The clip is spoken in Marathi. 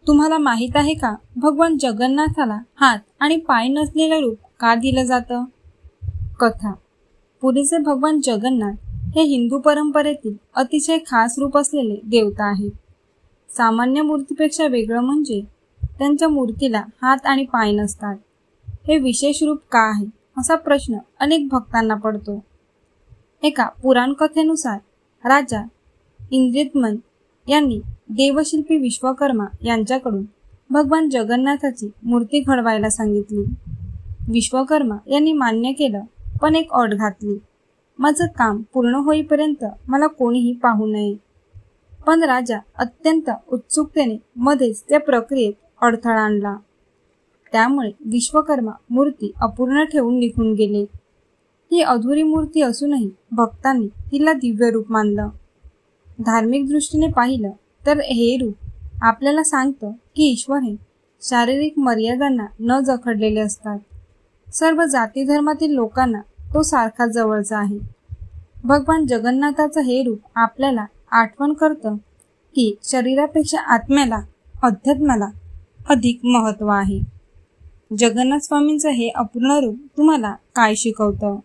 तुम्हाला माहित आहे का, भगवान जगन्नाथाला हात आणि पाय नसलेलं रूप का दिलं जातं? कथा. पुरीचे भगवान जगन्नाथ हे हिंदू परंपरेतील अतिशय खास रूप असलेले देवता आहेत. सामान्य मूर्तीपेक्षा वेगळं म्हणजे त्यांच्या मूर्तीला हात आणि पाय नसतात. हे विशेष रूप का आहे असा प्रश्न अनेक भक्तांना पडतो. एका पुराण कथेनुसार राजा इंद्रिदमन यांनी देवशिल्पी विश्वकर्मा यांच्याकडून भगवान जगन्नाथाची मूर्ती घडवायला सांगितली. विश्वकर्मा यांनी मान्य केलं, पण एक अट घातली. माझं काम पूर्ण होईपर्यंत मला कोणीही पाहू नये. पण राजा अत्यंत उत्सुकतेने मध्येच त्या प्रक्रियेत अडथळा आणला. त्यामुळे विश्वकर्मा मूर्ती अपूर्ण ठेवून निघून गेले. ही अधुरी मूर्ती असूनही भक्तांनी तिला दिव्य रूप मानलं. धार्मिक दृष्टीने पाहिलं तर हे रूप आपल्याला सांगतं की ईश्वर हे शारीरिक मर्यादांना न जखडलेले असतात. सर्व जाती धर्मातील लोकांना तो सारखा जवळचा आहे. भगवान जगन्नाथाचं हे रूप आपल्याला आठवण करतं की शरीरापेक्षा आत्म्याला, अध्यात्माला अधिक महत्त्व आहे. जगन्नाथ स्वामींचं हे अपूर्ण रूप तुम्हाला काय शिकवतं?